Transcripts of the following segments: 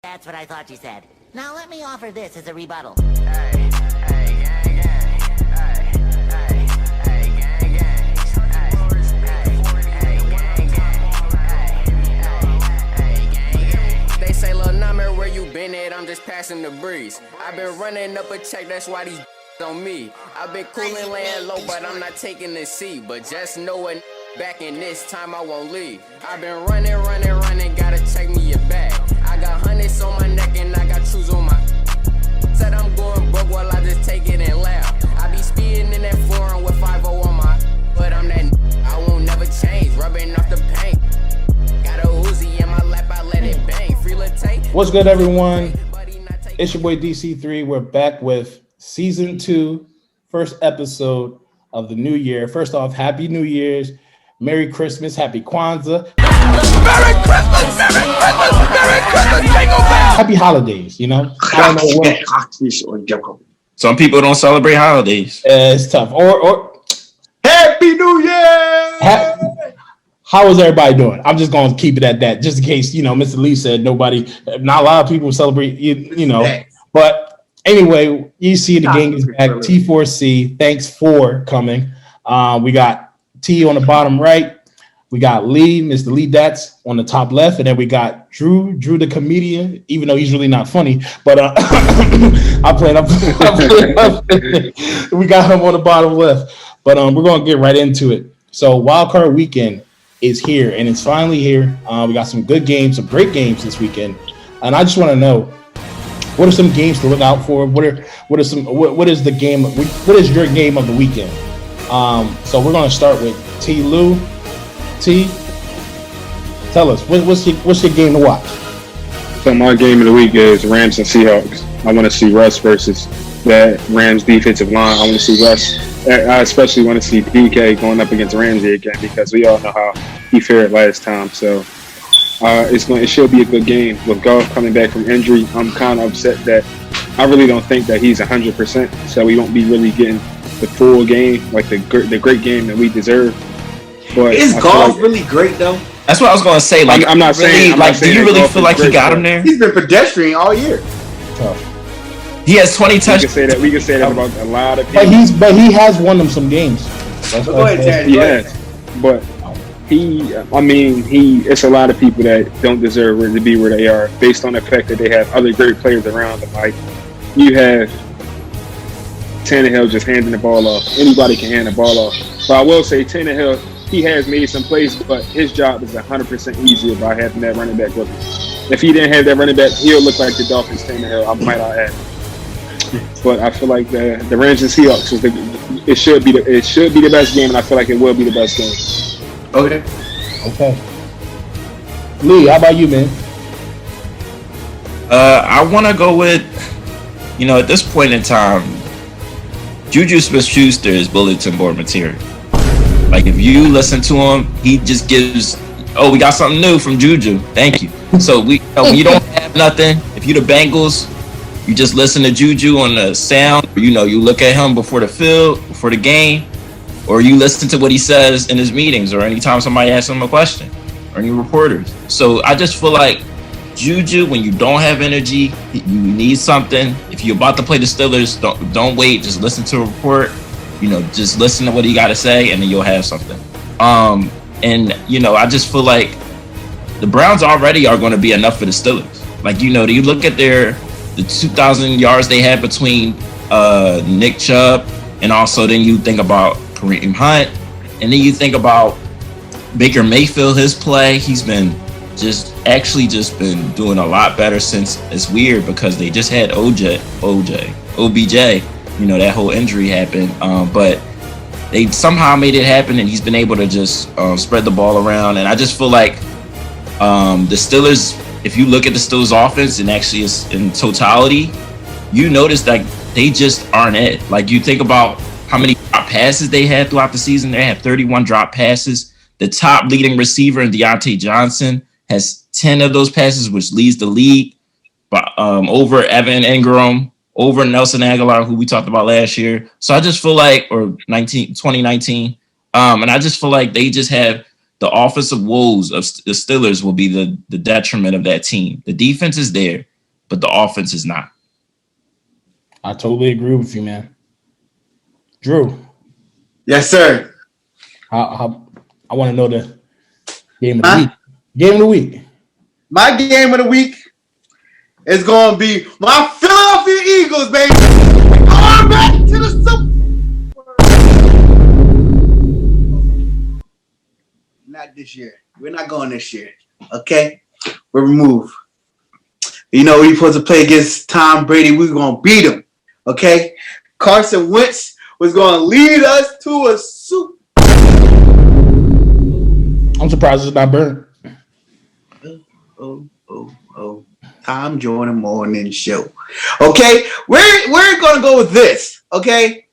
That's what I thought you said. Now let me offer this as a rebuttal. They say, "Lil' number where you been at? I'm just passing the breeze. I've been running up a check, that's why these on me. I've been coolin' laying low, but I'm not taking the seat. But just know it, back in this time I won't leave. I've been running, gotta check me your bag. I got hundreds on my neck and I got trues on my. Said I'm going broke, well I just take it and laugh. I be speeding in that foreign with 5-0 on my. But I'm that I won't never change, rubbing off the paint. Got a Uzi in my lap, I let it bang. Free latte. What's good, everyone? It's your boy DC3. We're back with season 2, first episode of the new year. First off, Happy New Year's, Merry Christmas, Happy Kwanzaa. Merry Christmas, Merry Christmas, Merry Christmas, Jingle Bell. Happy holidays, you know? I don't know what. Some people don't celebrate holidays. It's tough. Or Happy New Year! How is everybody doing? I'm just going to keep it at that, just in case, you know, Mr. Lee said not a lot of people celebrate, you know. But anyway, you see the gang is back. T4C, thanks for coming. We got T on the bottom right. We got Lee, Mr. Lee Dats on the top left. And then we got Drew the comedian, even though he's really not funny. But I'm playing. We got him on the bottom left. But we're going to get right into it. So Wildcard Weekend is here, and it's finally here. We got some good games, some great games this weekend. And I just want to know, what are some games to look out for? What is the game? What is your game of the weekend? So we're going to start with T. Lou. T, tell us what's your game to watch? So my game of the week is Rams and Seahawks. I want to see Russ versus that Rams defensive line. I want to see Russ. I especially want to see DK going up against Ramsey again because we all know how he fared last time. So it should be a good game. With Goff coming back from injury, I'm kind of upset that I really don't think that he's 100%. So we won't be really getting the full game, like the great game that we deserve. But is Goff really great though? That's what I was going to say. Like, I'm not saying. Do you really feel like he got him there? He's been pedestrian all year. Tough. He has 20 touchdowns. We can say that about a lot of people. But he has won them some games. Go ahead, Terry. Yes, but it's a lot of people that don't deserve to be where they are based on the fact that they have other great players around them. Like you have Tannehill just handing the ball off. Anybody can hand the ball off. But I will say Tannehill, he has made some plays, but his job is 100% easier by having that running back with him. If he didn't have that running back, he'll look like the Dolphins Tannehill. I might not add. But I feel like the Rams and Seahawks it should be the best game, and I feel like it will be the best game. Okay. Lee, how about you, man? I want to go with, at this point in time, Juju Smith-Schuster is bulletin board material. Like, if you listen to him, he just gives, we got something new from Juju. Thank you. So when you don't have nothing, if you're the Bengals, you just listen to Juju on the sound. You look at him before the field, before the game, or you listen to what he says in his meetings or anytime somebody asks him a question or any reporters. So I just feel like Juju, when you don't have energy, you need something. If you're about to play the Steelers, don't wait. Just listen to a report. Just listen to what he got to say, and then you'll have something. I just feel like the Browns already are going to be enough for the Steelers. Like, you look at the 2,000 yards they had between Nick Chubb, and also then you think about Kareem Hunt, and then you think about Baker Mayfield, his play. He's been been doing a lot better since. It's weird because they just had OBJ. That whole injury happened, but they somehow made it happen, and he's been able to just spread the ball around. And I just feel like the Steelers, if you look at the Steelers offense and actually is in totality, you notice that they just aren't it. Like, you think about how many drop passes they had throughout the season. They have 31 drop passes. The top leading receiver in Deontay Johnson has 10 of those passes, which leads the league over Evan Ingram, over Nelson Aguilar, who we talked about last year. So I just feel like, or 2019, and I just feel like they just have the offensive woes of the Steelers will be the detriment of that team. The defense is there. but the offense is not. I totally agree with you, man. Drew. Yes, sir. I want to know the game of the week. Game of the week. My game of the week is going to be my Philadelphia Eagles, baby. Going back to the Super. Not this year. We're not going this year. Okay? We're removed. You know, we're supposed to play against Tom Brady. We're going to beat him. Okay? Carson Wentz was going to lead us to a Super. I'm surprised it's not burnt. Oh. Tom Jordan Morning Show. Okay? We're going to go with this. Okay?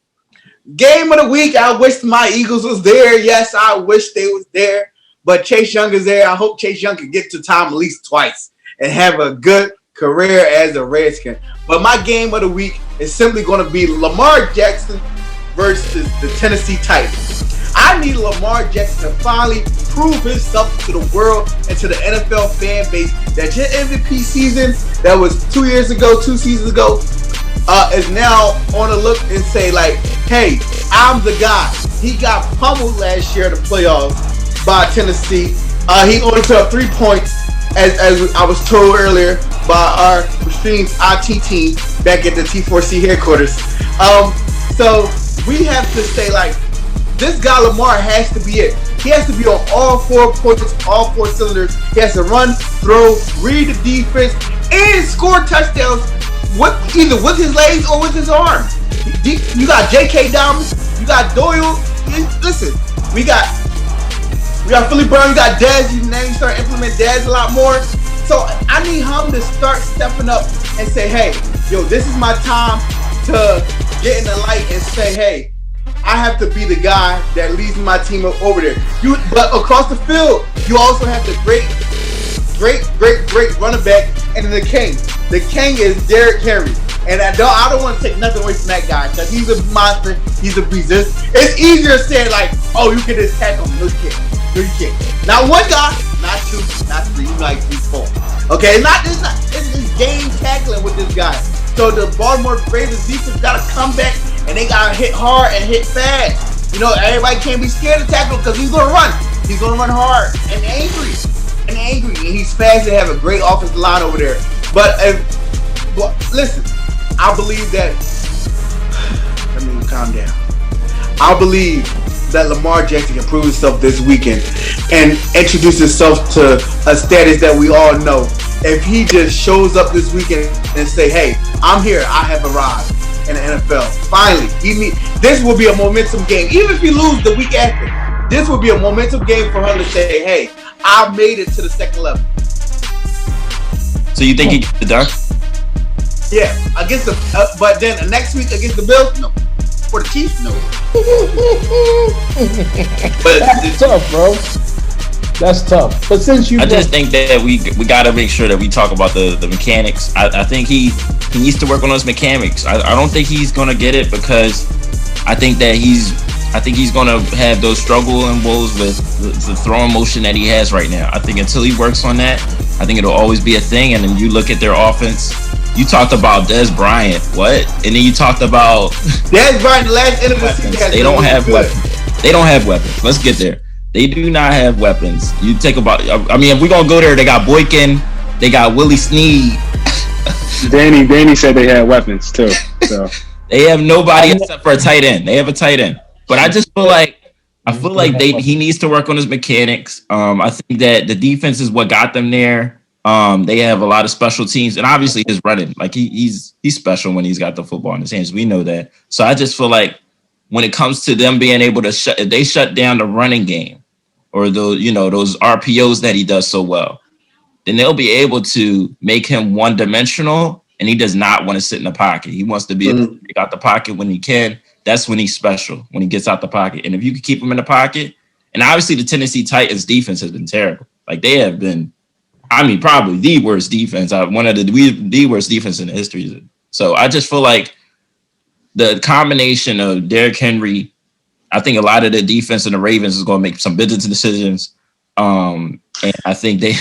Game of the week. I wish my Eagles was there. Yes, I wish they was there. But Chase Young is there. I hope Chase Young can get to Tom at least twice and have a good career as a Redskin. But my game of the week is simply going to be Lamar Jackson versus the Tennessee Titans. I need Lamar Jackson to finally prove himself to the world and to the NFL fan base that your MVP season that was 2 seasons ago, is now on the look and say like, hey, I'm the guy. He got pummeled last year in the playoffs by Tennessee. He only put up 3 points, as I was told earlier by our Streams IT team back at the T4C headquarters. So we have to say like, this guy Lamar has to be it. He has to be on all 4 points, all 4 cylinders. He has to run, throw, read the defense, and score touchdowns either with his legs or with his arm. You got J.K. Dobbins, you got Doyle. Listen, we got Philly Brown, we got Dez. Now you start implementing Dez a lot more. So I need him to start stepping up and say, hey, yo, this is my time to get in the light and say, hey, I have to be the guy that leads my team over there. But across the field, you also have the great running back and the king. The king is Derrick Henry. And I don't want to take nothing away from that guy because he's a monster. He's a beast. It's easier saying like, oh, you can just tackle him. No, you can't. Not one guy, not two, not three. You like 3, 4. Okay, it's game tackling with this guy. So the Baltimore Ravens defense got to come back and they got to hit hard and hit fast. You know, everybody can't be scared to tackle because he's going to run. He's going to run hard and angry. And he's fast and have a great offensive line over there. But listen, I believe that. Let me calm down. I believe that Lamar Jackson can prove himself this weekend and introduce himself to a status that we all know. If he just shows up this weekend and say, hey, I'm here, I have arrived in the NFL. Finally, this will be a momentum game. Even if he loses the week after, this will be a momentum game for him to say, hey, I made it to the second level. So you think he gets the dunk? Yeah, against the but then next week against the Bills, no. For the Chiefs, no. But that's tough, bro. That's tough. But since I just think that we got to make sure that we talk about the mechanics. I think he needs to work on those mechanics. I don't think he's gonna get it because I think he's gonna have those struggle and woes with the throwing motion that he has right now. I think until he works on that, I think it'll always be a thing. And then you look at their offense. You talked about Dez Bryant, what? And then you talked about Dez Bryant. The last end of the season, they don't have weapons. They don't have weapons. Let's get there. They do not have weapons. You take about. I mean, if we're gonna go there, they got Boykin, they got Willie Snead. Danny said they had weapons too. So they have nobody except for a tight end. They have a tight end, but I just feel like he needs to work on his mechanics. I think that the defense is what got them there. They have a lot of special teams, and obviously his running, like he's special when he's got the football in his hands. We know that. So I just feel like when it comes to them being able to if they shut down the running game or those RPOs that he does so well, then they'll be able to make him one-dimensional, and he does not want to sit in the pocket. He wants to be able to take out the pocket when he can. That's when he's special, when he gets out the pocket. And if you can keep him in the pocket, and obviously the Tennessee Titans defense has been terrible. Like they have been. I mean, probably the worst defense. One of the worst defense in the history. So I just feel like the combination of Derrick Henry, I think a lot of the defense in the Ravens is going to make some business decisions. And I think they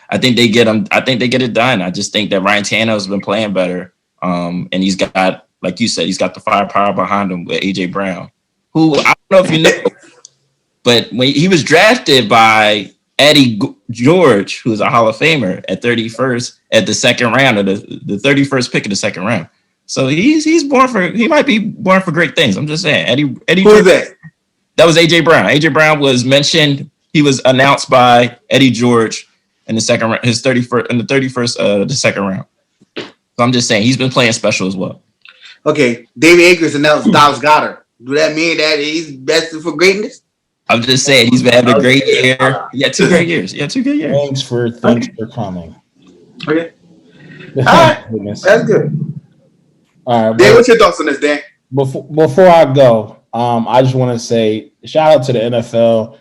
I think they get him. I think they get it done. I just think that Ryan Tannehill's been playing better, and he's got, like you said, he's got the firepower behind him with AJ Brown, who I don't know if you know, but when he was drafted by Eddie George, who's a Hall of Famer, at 31st at the second round, or the 31st pick of the second round. So he might be born for great things. I'm just saying, Eddie. Who is that? That was AJ Brown. AJ Brown was mentioned. He was announced by Eddie George in the second round, his 31st, the second round. So I'm just saying he's been playing special as well. Okay, David Akers announced Dallas Goedert. Do that mean that he's destined for greatness? I'm just saying he's been having a great year. Yeah, 2 great years. Yeah, 2 good years. Thanks for coming. Okay. All right. That's good. All right. Dan, what's your thoughts on this, Dan? Before I go, I just want to say shout out to the NFL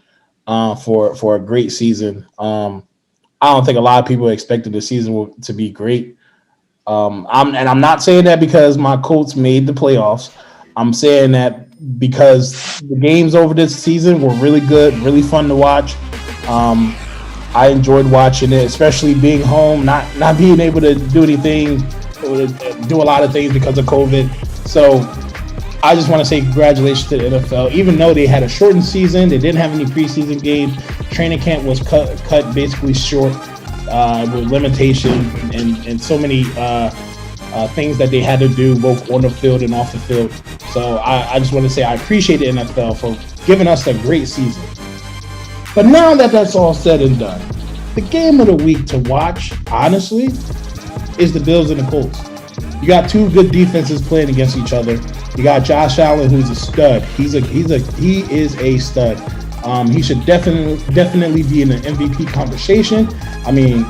for a great season. I don't think a lot of people expected the season to be great. I'm not saying that because my Colts made the playoffs. I'm saying that because the games over this season were really good, really fun to watch. I enjoyed watching it, especially being home, not being able to do anything, do a lot of things because of COVID. So I just want to say congratulations to the NFL. Even though they had a shortened season, they didn't have any preseason games. Training camp was cut basically short with limitation and so many things that they had to do both on the field and off the field. So I just want to say I appreciate the NFL for giving us a great season. But now that that's all said and done, the game of the week to watch, honestly, is the Bills and the Colts. You got two good defenses playing against each other. You got Josh Allen, who's a stud. He is a stud. He should definitely be in the MVP conversation. I mean,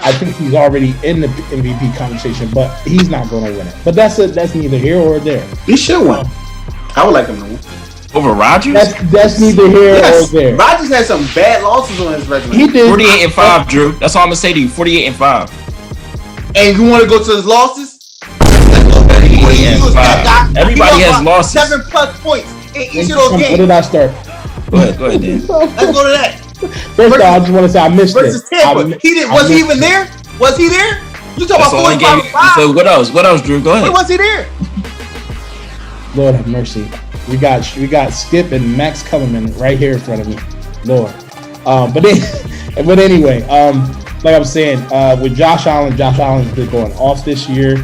I think he's already in the MVP conversation, but he's not going to win it. But that's neither here or there. He should win. I would like him to win. Over Rodgers? That's neither here or there. Rodgers had some bad losses on his resume. He did 48-5, Drew. That's all I'm gonna say to you. 48-5. And you want to go to his losses? 48-5. Everybody has losses. 7+ points in each of those games. Where did I start? Go ahead, Dan. Let's go to that. First off, I just want to say I missed it. Versus Tampa. Was he even there? Was he there? You talking about 45-5? So what else? What else, Drew? Go ahead. When was he there? Lord have mercy. We got Skip and Max Kellerman right here in front of me. Lord. But anyway, like I was saying, with Josh Allen's been going off this year.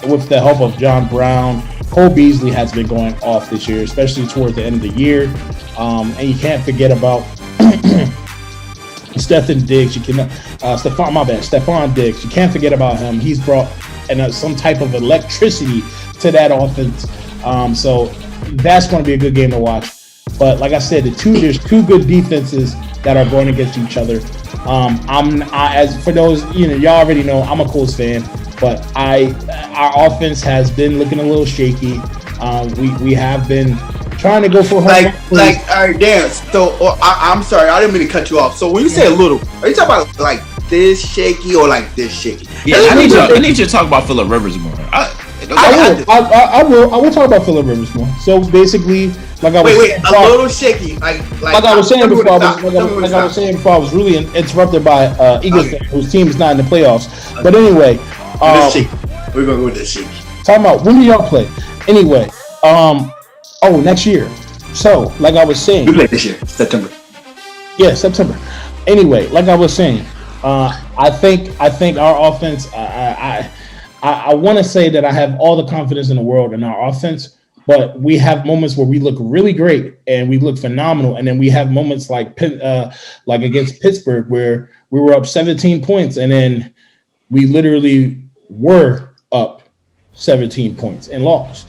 With the help of John Brown, Cole Beasley has been going off this year, especially towards the end of the year. And you can't forget about Stephon Diggs. Stephon Diggs. You can't forget about him. He's brought some type of electricity to that offense. So that's going to be a good game to watch. But like I said, there's two good defenses that are going against each other. As for those, y'all already know I'm a Colts fan, but our offense has been looking a little shaky. We have been trying to go for home. All right, Dan. So I'm sorry, I didn't mean to cut you off. So when you say a little, are you talking about like this shaky or like this shaky? Yeah, I need you to talk about Phillip Rivers more. I will talk about Phillip Rivers more. So basically, like I was a little shaky, like I was saying before, I was really interrupted by Eagles fan whose team is not in the playoffs. Okay. But anyway, we're gonna go with this shaky. Talking about when do y'all play? Anyway, next year. So, like I was saying, we play this year, September. Yeah, September. Anyway, like I was saying, I think our offense. I want to say that I have all the confidence in the world in our offense, but we have moments where we look really great and we look phenomenal, and then we have moments like against Pittsburgh where we were up 17 points and then we literally were up 17 points and lost.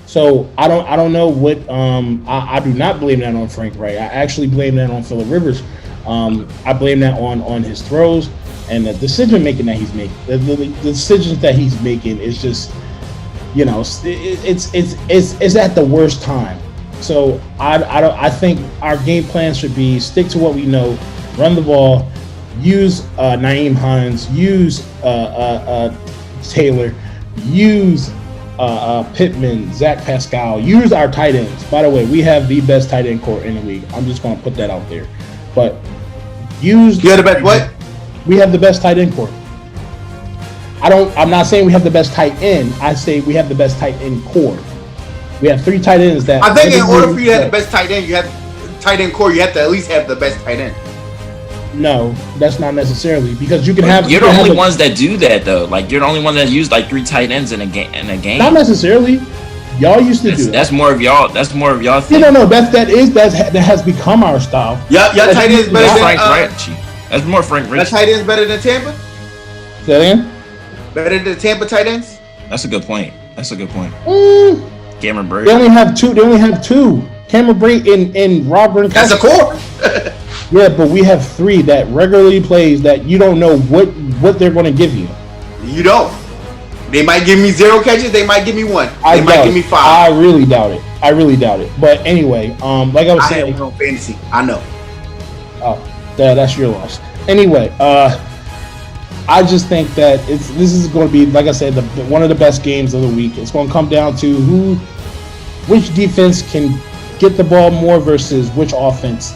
So I don't know what I do not blame that on Frank Wright. I actually blame that on Phillip Rivers. I blame that on his throws. And the decision making that he's making, the decisions that he's making is just, it's at the worst time. So I think our game plan should be stick to what we know, run the ball, use Nyheim Hines, use Taylor, use Pittman, Zach Pascal, use our tight ends. By the way, we have the best tight end core in the league. I'm just going to put that out there. But use. You had the best what? We have the best tight end core. I'm not saying we have the best tight end. I say we have the best tight end core. We have 3 tight ends that. I think in order for you to have the best tight end, you have tight end core. You have to at least have the best tight end. No, that's not necessarily because you can have. You're the only ones that do that though. Like you're the only one that use like 3 tight ends in a game. Not necessarily. Y'all used to do that. That's more of y'all. That's more of y'all thing. No. That has become our style. Yeah, y'all tight ends better than Frank Ritchie. That's more Frank Ritchie. That tight ends better than Tampa. Say that again? Better than Tampa tight ends. That's a good point. Cameron Brate. They only have two. Cameron Brate and Robert. That's a core. Yeah, but we have 3 that regularly plays that you don't know what they're going to give you. You don't. They might give me 0 catches. They might give me 1. They might give me 5. I really doubt it. But anyway, like I was saying, have no fantasy. I know. Oh, that's your loss. Anyway, I just think that this is going to be, like I said, one of the best games of the week. It's going to come down to which defense can get the ball more versus which offense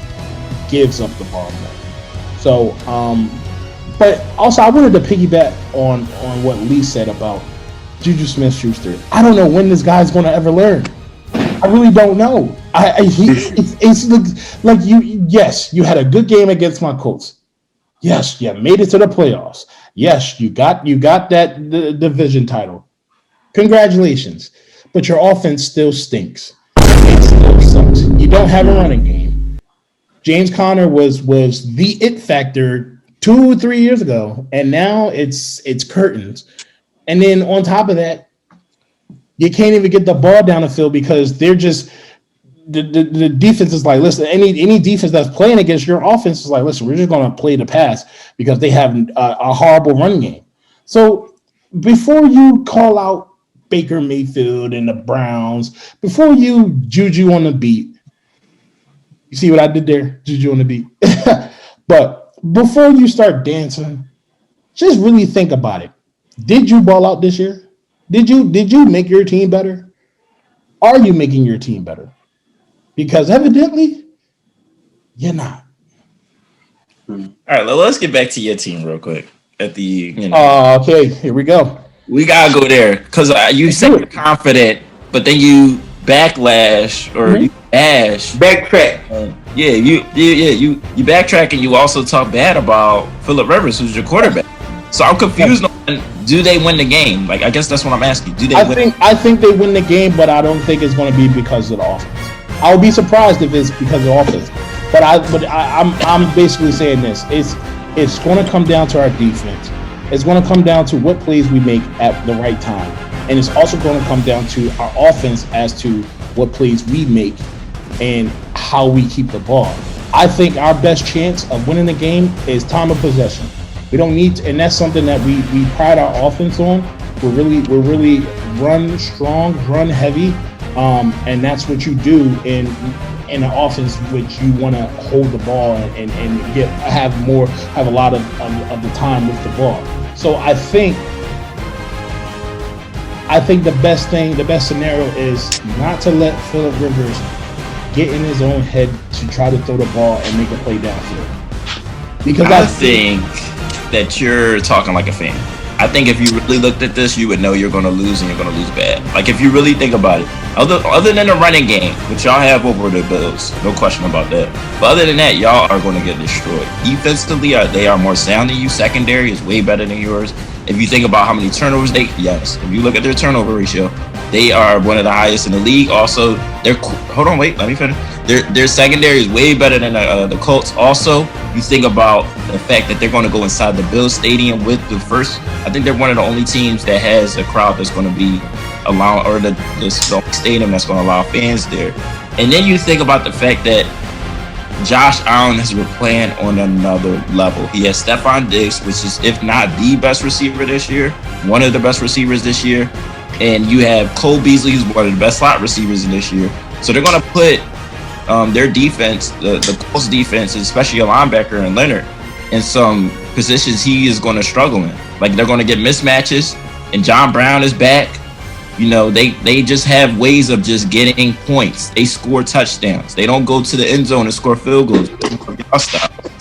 gives up the ball more. So, but also I wanted to piggyback on what Lee said about Juju Smith-Schuster. I don't know when this guy's going to ever learn. I really don't know. It's like yes, you had a good game against my Colts. Yes, you made it to the playoffs. Yes, you got that the division title. Congratulations. But your offense still stinks. It still sucks. You don't have a running game. James Conner was the it factor 2 or 3 years ago, and now it's curtains. And then on top of that, you can't even get the ball down the field because they're just the defense is like, listen, any defense that's playing against your offense is like, listen, we're just going to play the pass because they have a horrible run game. So before you call out Baker Mayfield and the Browns, before you Juju on the beat, you see what I did there? Juju on the beat. But before you start dancing, just really think about it. Did you ball out this year? Did you make your team better? Are you making your team better? Because evidently, you're not. All right, let's get back to your team real quick. Okay, here we go. We gotta go there because you said you're confident, but then you backlash or you bash. Backtrack. You backtrack and you also talk bad about Phillip Rivers, who's your quarterback. So I'm confused on, do they win the game? Like, I guess that's what I'm asking. Do they win? I think they win the game, but I don't think it's going to be because of the offense. I would be surprised if it's because of the offense. But I'm basically saying this. It's going to come down to our defense. It's going to come down to what plays we make at the right time. And it's also going to come down to our offense as to what plays we make and how we keep the ball. I think our best chance of winning the game is time of possession. We don't need to, and that's something that we pride our offense on. We're really run strong, run heavy, and that's what you do in an offense which you want to hold the ball and have a lot of the time with the ball. So I think the best scenario is not to let Phillip Rivers get in his own head to try to throw the ball and make a play downfield. Because I think that you're talking like a fan. I think if you really looked at this, you would know you're going to lose and you're going to lose bad. Like if you really think about it, other than the running game, which y'all have over the Bills, no question about that. But other than that, y'all are going to get destroyed. Defensively, they are more sound than you. Secondary is way better than yours. If you think about how many turnovers if you look at their turnover ratio, they are one of the highest in the league. Also, let me finish. Their secondary is way better than the Colts. Also, you think about the fact that they're going to go inside the Bills Stadium with the first. I think they're one of the only teams that has a crowd that's going to be allowed, or the stadium that's going to allow fans there. And then you think about the fact that Josh Allen is playing on another level. He has Stephon Diggs, which is, if not the best receiver this year, one of the best receivers this year. And you have Cole Beasley, who's one of the best slot receivers in this year. So they're going to put their defense, the Colts defense, especially a linebacker and Leonard, in some positions he is going to struggle in. Like they're going to get mismatches, and John Brown is back. You know, they just have ways of just getting points. They score touchdowns. They don't go to the end zone and score field goals.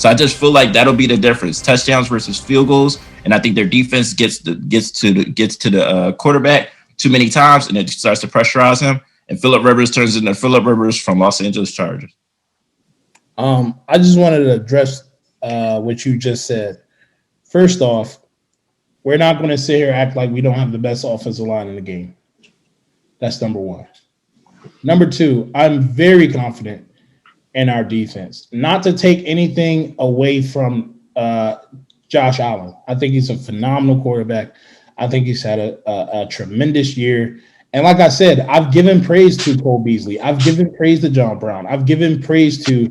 So I just feel like that'll be the difference: touchdowns versus field goals. And I think their defense gets to the quarterback too many times, and it starts to pressurize him. And Phillip Rivers turns into Phillip Rivers from Los Angeles Chargers. I just wanted to address what you just said. First off, we're not going to sit here and act like we don't have the best offensive line in the game. That's number one. Number two, I'm very confident in our defense. Not to take anything away from Josh Allen. I think he's a phenomenal quarterback. I think he's had a tremendous year. And like I said, I've given praise to Cole Beasley. I've given praise to John Brown. I've given praise to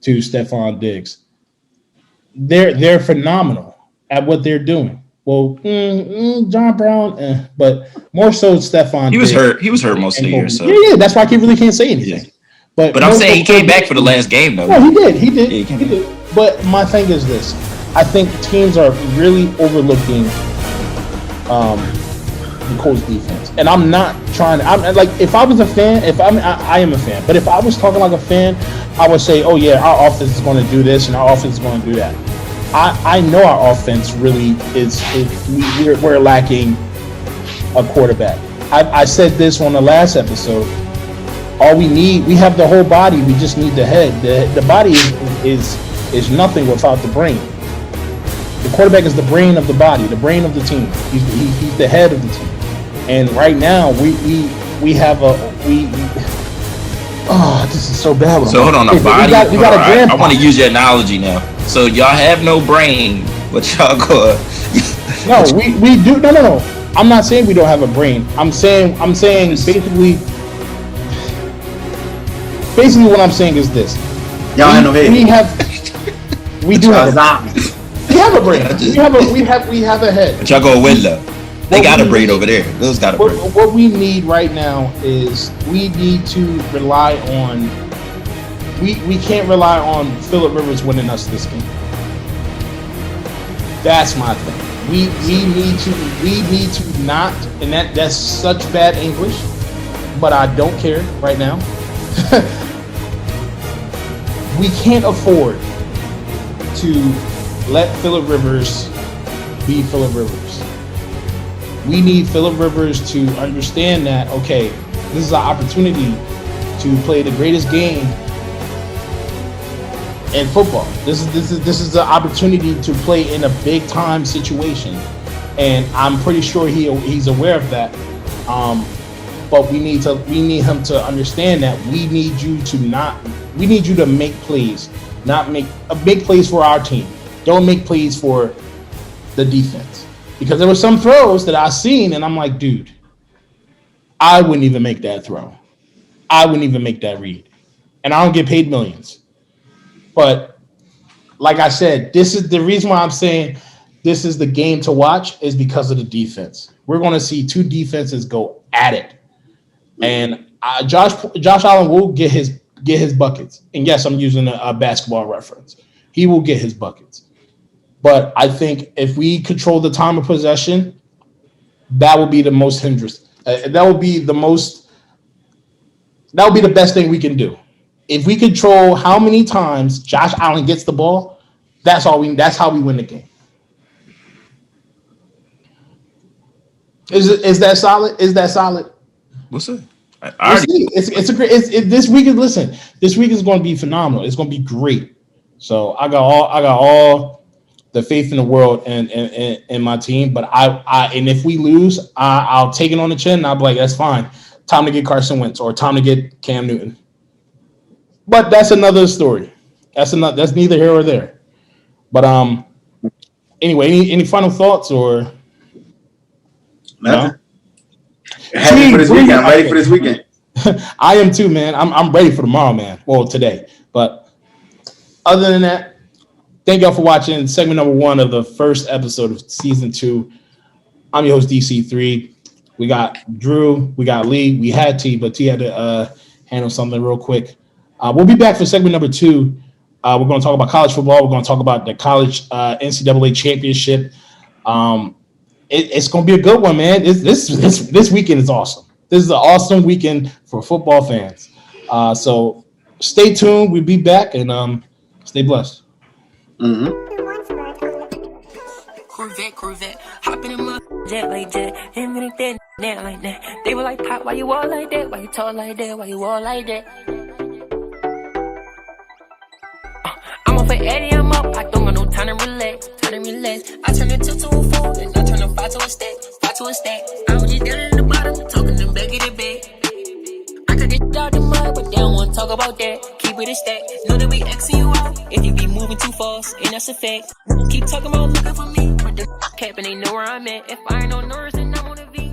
Stephon Diggs. They're phenomenal at what they're doing. Well, John Brown, but more so Stephon. He was hurt. He was hurt most of the year. So yeah, that's why I really can't say anything. Yeah. But I'm saying he came back for the last game, though. No, he did. He did. Yeah, he did. But my thing is this: I think teams are really overlooking the Colts defense, and I'm not trying. I'm like, if I was a fan, I am a fan, but if I was talking like a fan, I would say, oh yeah, our offense is going to do this, and our offense is going to do that. I know our offense really we're lacking a quarterback. I said this on the last episode. All we have the whole body. We just need the head. The body is nothing without the brain. The quarterback is the brain of the body, the brain of the team. He's the head of the team. And right now we have oh, this is so bad. So hold on, a body. We got a grandpa. I want to use your analogy now. So y'all have no brain, but y'all go. No, we do. No. I'm not saying we don't have a brain. I'm saying basically what I'm saying is this. Y'all have no head. We do have a brain. We have a head. But y'all go win though. They got a brain over there. Those got a brain. What we need right now is we need to rely on. We can't rely on Phillip Rivers winning us this game. That's my thing. We need to not, and that's such bad English, but I don't care right now. We can't afford to let Phillip Rivers be Phillip Rivers. We need Phillip Rivers to understand that, okay, this is an opportunity to play the greatest game in football. This is the opportunity to play in a big time situation, and I'm pretty sure he's aware of that. But we need him to understand that we need you to make plays, not make plays for our team. Don't make plays for the defense, because there were some throws that I seen and I'm like, dude, I wouldn't even make that throw. I wouldn't even make that read, and I don't get paid millions. But like I said, this is the reason why I'm saying this is the game to watch, is because of the defense. We're going to see two defenses go at it, and Josh Allen will get his buckets. And yes, I'm using a basketball reference. He will get his buckets. But I think if we control the time of possession, that will be the most hindrance. That will be the best thing we can do. If we control how many times Josh Allen gets the ball, that's how we win the game. Is that solid? Is that solid? What's it? This week is, listen. This week is going to be phenomenal. It's going to be great. So I got all the faith in the world in my team. But and if we lose, I'll take it on the chin and I'll be like, that's fine. Time to get Carson Wentz or time to get Cam Newton. But that's another story. That's neither here or there. But anyway, any final thoughts or nothing? No? Happy for this weekend. I'm ready for this weekend. I am too, man. I'm ready for tomorrow, man. Well, today. But other than that, thank y'all for watching segment number 1 of the first episode of season 2. I'm your host, DC3. We got Drew, we got Lee, we had T, but T had to handle something real quick. We'll be back for segment number 2. We're going to talk about college football. We're going to talk about the college NCAA championship. It's going to be a good one, man. This weekend is awesome. This is an awesome weekend for football fans. So stay tuned. We'll be back, and stay blessed. Corvette, hop in the jet like jet, him in that, that like that. They were like, Pop, why you all like that? Why you talk like that? Why you all like that? I'm off for Eddie, I'm up. I don't got no time to relax, I turn a 2 to a 4, then I turn a 5 to a stack, I was just down in the bottom, talking them back in the bed. I could get out the mud, but they don't wanna talk about that. Keep it a stack, know that we Xing you out if you be moving too fast, and that's a fact. Keep talking about looking for me, but the capping, they know where I'm at. If I ain't on Norris, then I'm on the V.